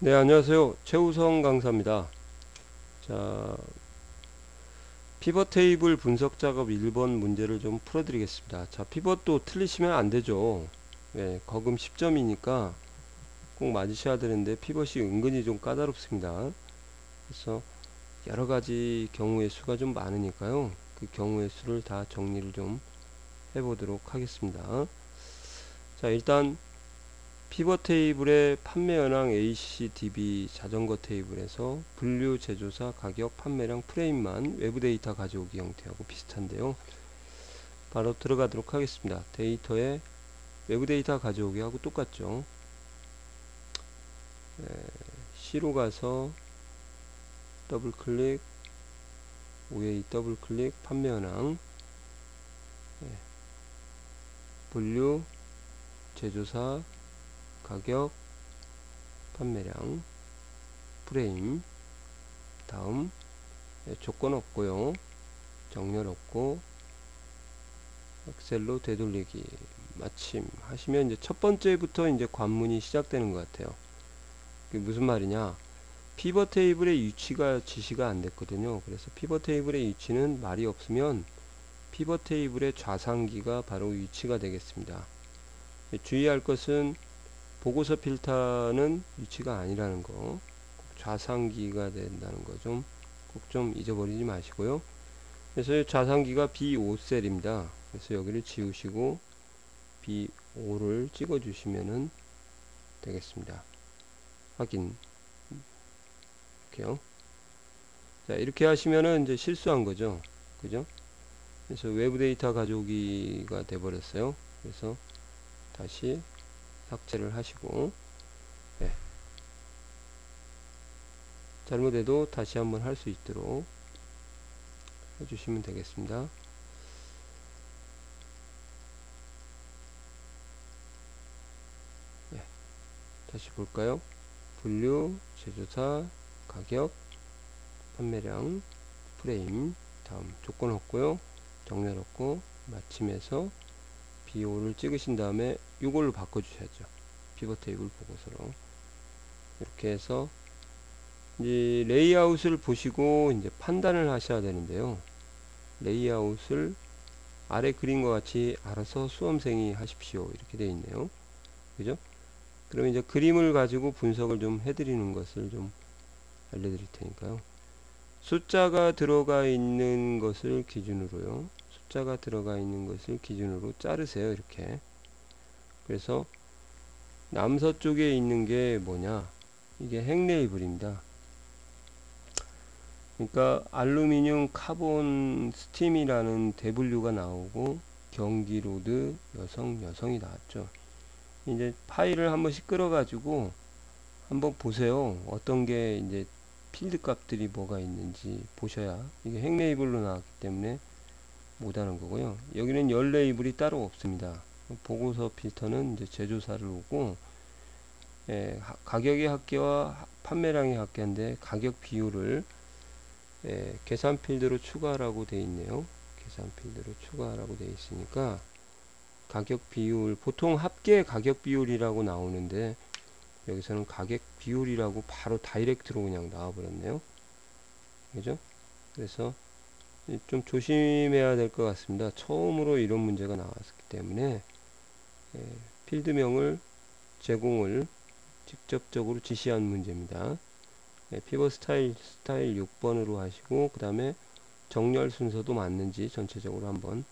네, 안녕하세요. 최우성 강사입니다. 자, 피벗 테이블 분석 작업 1번 문제를 좀 풀어드리겠습니다. 자, 피벗도 틀리시면 안 되죠. 네, 거금 10점이니까 꼭 맞으셔야 되는데 피벗이 은근히 좀 까다롭습니다. 그래서 여러 가지 경우의 수가 좀 많으니까요. 그 경우의 수를 다 정리를 좀 해보도록 하겠습니다. 자, 일단 피벗 테이블의 판매 현황 ACDB 자전거 테이블에서 분류 제조사 가격 판매량 프레임만 외부 데이터 가져오기 형태하고 비슷한데요. 바로 들어가도록 하겠습니다. 데이터에 외부 데이터 가져오기 하고 똑같죠. C로 가서 더블 클릭, OA 더블 클릭, 판매 현황, 분류 제조사 가격 판매량 프레임, 다음 조건 없고요. 정렬 없고 엑셀로 되돌리기 마침 하시면 이제 첫 번째부터 이제 관문이 시작되는 것 같아요. 그게 무슨 말이냐? 피벗 테이블의 위치가 지시가 안 됐거든요. 그래서 피벗 테이블의 위치는 말이 없으면 피벗 테이블의 좌상기가 바로 위치가 되겠습니다. 주의할 것은 보고서 필터는 위치가 아니라는 거, 좌상기가 된다는 거 좀 꼭 좀 잊어버리지 마시고요. 그래서 좌상기가 B5셀입니다. 그래서 여기를 지우시고 B5를 찍어 주시면 되겠습니다. 확인. 이렇게요. 자, 이렇게 하시면은 이제 실수한 거죠. 그죠? 그래서 외부 데이터 가져오기가 돼 버렸어요. 그래서 다시 삭제를 하시고, 네. 잘못해도 다시 한번 할 수 있도록 해주시면 되겠습니다. 네. 다시 볼까요? 분류, 제조사, 가격, 판매량, 프레임, 다음 조건 없고요. 정렬 없고 마침에서 B5를 찍으신 다음에 이걸로 바꿔주셔야죠. 피벗 테이블 보고서로 이렇게 해서 이제 레이아웃을 보시고 이제 판단을 하셔야 되는데요. 레이아웃을 아래 그림과 같이 알아서 수험생이 하십시오 이렇게 되어 있네요. 그죠? 그럼 이제 그림을 가지고 분석을 좀 해드리는 것을 좀 알려드릴 테니까요. 숫자가 들어가 있는 것을 기준으로요. 숫자가 들어가 있는 것을 기준으로 자르세요. 이렇게. 그래서 남서쪽에 있는 게 뭐냐? 이게 핵 레이블입니다. 그러니까 알루미늄 카본 스팀이라는 대분류가 나오고 경기로드 여성이 나왔죠. 이제 파일을 한 번씩 끌어가지고 한번 보세요. 어떤 게 이제 필드 값들이 뭐가 있는지 보셔야 이게 핵 레이블로 나왔기 때문에 못하는 거고요. 여기는 열 레이블이 따로 없습니다. 보고서 필터는 이제 제조사를 오고 가격의 합계와 판매량의 합계인데 가격 비율을 계산 필드로 추가라고 되어 있네요. 계산 필드로 추가라고 되어 있으니까 가격 비율 보통 합계 가격 비율이라고 나오는데 여기서는 가격 비율이라고 바로 다이렉트로 그냥 나와 버렸네요. 그죠? 그래서 좀 조심해야 될 것 같습니다. 처음으로 이런 문제가 나왔기 때문에 필드명을 제공을 직접적으로 지시한 문제입니다. 피벗 스타일 6번으로 하시고 그 다음에 정렬 순서도 맞는지 전체적으로 한번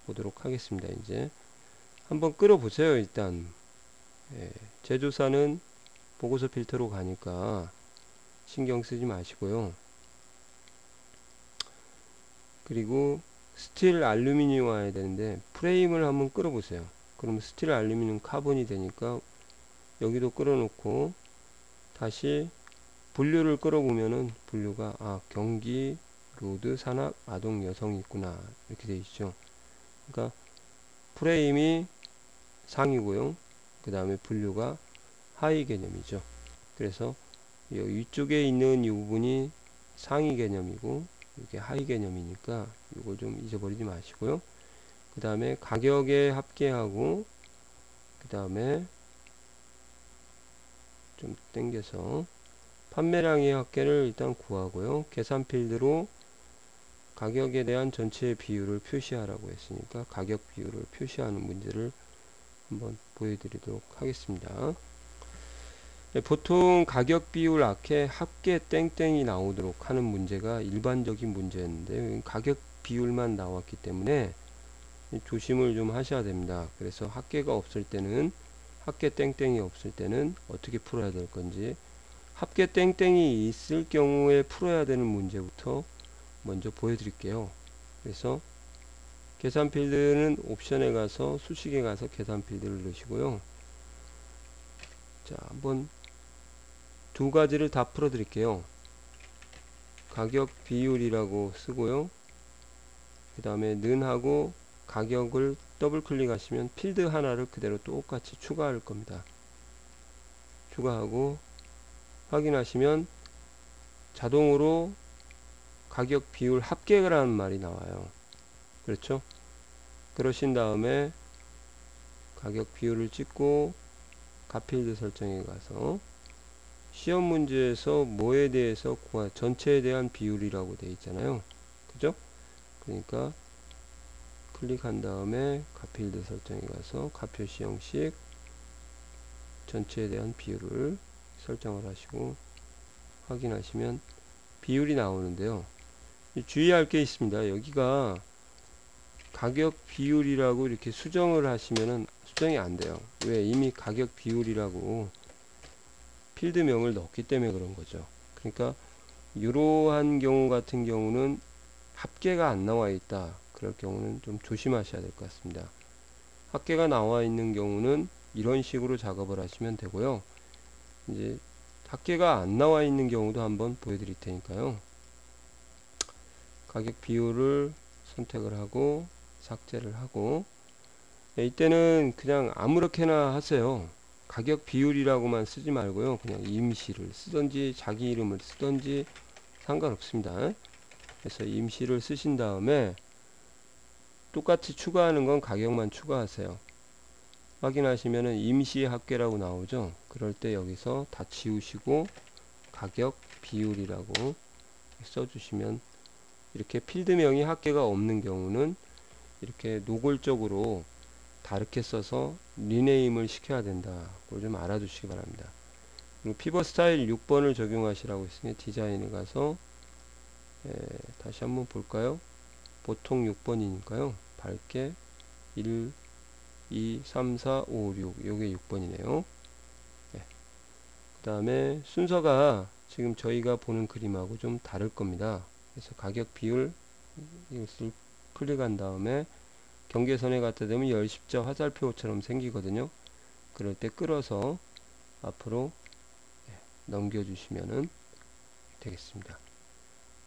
보도록 하겠습니다. 이제 한번 끌어 보세요. 일단 제조사는 보고서 필터로 가니까 신경 쓰지 마시고요. 그리고 스틸 알루미늄 와야 되는데 프레임을 한번 끌어 보세요. 그러면 스틸 알루미늄 카본이 되니까 여기도 끌어 놓고 다시 분류를 끌어보면은 분류가 경기 로드 산악 아동 여성이 있구나 이렇게 되어 있죠. 그러니까 프레임이 상이고요. 그 다음에 분류가 하위 개념이죠. 그래서 이 위쪽에 있는 이 부분이 상위 개념이고 이게 하위 개념이니까 이걸 좀 잊어버리지 마시고요. 그 다음에 가격에 합계하고 그 다음에 좀 당겨서 판매량의 합계를 일단 구하고요. 계산 필드로 가격에 대한 전체 비율을 표시하라고 했으니까 가격 비율을 표시하는 문제를 한번 보여드리도록 하겠습니다. 네, 보통 가격 비율 앞에 합계 땡땡이 나오도록 하는 문제가 일반적인 문제였는데 가격 비율만 나왔기 때문에 조심을 좀 하셔야 됩니다. 그래서 합계가 없을 때는 합계 땡땡이 없을 때는 어떻게 풀어야 될 건지, 합계 땡땡이 있을 경우에 풀어야 되는 문제부터 먼저 보여드릴게요. 그래서 계산 필드는 옵션에 가서 수식에 가서 계산 필드를 넣으시고요. 자, 한번 두 가지를 다 풀어 드릴게요. 가격 비율이라고 쓰고요. 그 다음에 는하고 가격을 더블 클릭하시면 필드 하나를 그대로 똑같이 추가할 겁니다. 추가하고 확인하시면 자동으로 가격 비율 합계라는 말이 나와요. 그렇죠? 그러신 다음에 가격 비율을 찍고 값필드 설정에 가서 시험 문제에서 뭐에 대해서 전체에 대한 비율이라고 되어 있잖아요. 그죠? 그러니까 클릭한 다음에 값필드 설정에 가서 값표시 형식 전체에 대한 비율을 설정을 하시고 확인하시면 비율이 나오는데요. 주의할 게 있습니다. 여기가 가격 비율이라고 이렇게 수정을 하시면은 수정이 안 돼요. 왜? 이미 가격 비율이라고 필드명을 넣었기 때문에 그런 거죠. 그러니까 이러한 경우 같은 경우는 합계가 안 나와 있다. 그럴 경우는 좀 조심하셔야 될 것 같습니다. 합계가 나와 있는 경우는 이런 식으로 작업을 하시면 되고요. 이제 합계가 안 나와 있는 경우도 한번 보여드릴 테니까요. 가격 비율을 선택을 하고 삭제를 하고, 이때는 그냥 아무렇게나 하세요. 가격 비율이라고만 쓰지 말고요. 그냥 임시를 쓰던지 자기 이름을 쓰던지 상관없습니다. 그래서 임시를 쓰신 다음에 똑같이 추가하는 건 가격만 추가하세요. 확인하시면은 임시 합계라고 나오죠. 그럴 때 여기서 다 지우시고 가격 비율이라고 써주시면, 이렇게 필드명이 합계가 없는 경우는 이렇게 노골적으로 다르게 써서 리네임을 시켜야 된다. 그걸 좀 알아두시기 바랍니다. 그리고 피벗 스타일 6번을 적용하시라고 했으니 디자인에 가서 다시 한번 볼까요? 보통 6번이니까요. 밝게 1, 2, 3, 4, 5, 6 요게 6번이네요. 그 다음에 순서가 지금 저희가 보는 그림하고 좀 다를 겁니다. 그래서 가격 비율 이것을 클릭한 다음에 경계선에 갖다 대면 열십자 화살표처럼 생기거든요. 그럴 때 끌어서 앞으로 넘겨주시면 되겠습니다.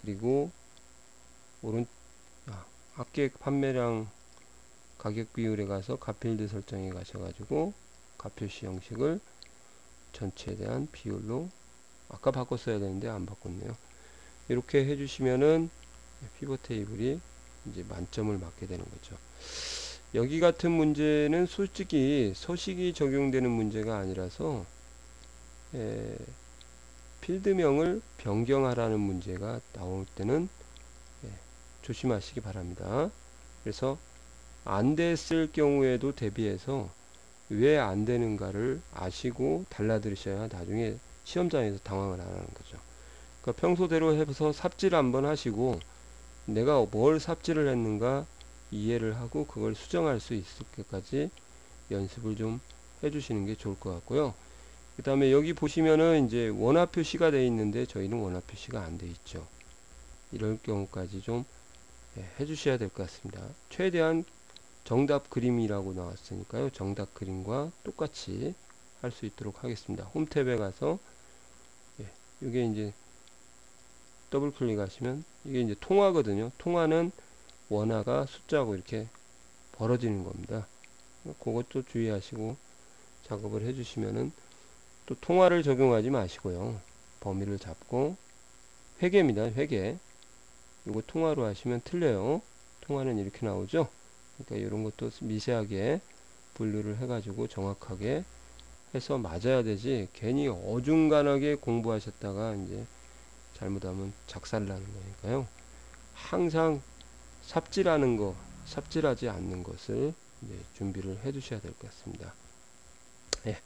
그리고 합계 판매량 가격 비율에 가서 값필드 설정에 가셔가지고 값표시 형식을 전체에 대한 비율로, 아까 바꿨어야 되는데 안 바꿨네요. 이렇게 해주시면은 피벗 테이블이 이제 만점을 맞게 되는 거죠. 여기 같은 문제는 솔직히 서식이 적용되는 문제가 아니라서 필드명을 변경하라는 문제가 나올 때는 조심하시기 바랍니다. 그래서 안 됐을 경우에도 대비해서 왜 안 되는가를 아시고 달라드셔야 나중에 시험장에서 당황을 안 하는 거죠. 그러니까 평소대로 해서 삽질 한번 하시고 내가 뭘 삽질을 했는가 이해를 하고 그걸 수정할 수 있을 때까지 연습을 좀 해주시는 게 좋을 것 같고요. 그 다음에 여기 보시면은 이제 원화 표시가 되어 있는데 저희는 원화 표시가 안 되어 있죠. 이럴 경우까지 좀 해주셔야 될 것 같습니다. 최대한 정답 그림이라고 나왔으니까요. 정답 그림과 똑같이 할 수 있도록 하겠습니다. 홈 탭에 가서 이게 이제 더블 클릭하시면 이게 이제 통화거든요. 통화는 원화가 숫자하고 이렇게 벌어지는 겁니다. 그것도 주의하시고 작업을 해주시면은, 또 통화를 적용하지 마시고요. 범위를 잡고 회계입니다. 회계. 이거 통화로 하시면 틀려요. 통화는 이렇게 나오죠. 그러니까 이런 것도 미세하게 분류를 해가지고 정확하게 해서 맞아야 되지, 괜히 어중간하게 공부하셨다가 이제 잘못하면 작살나는 거니까요. 항상 삽질하는 거, 삽질하지 않는 것을 이제 준비를 해 두셔야 될 것 같습니다. 예.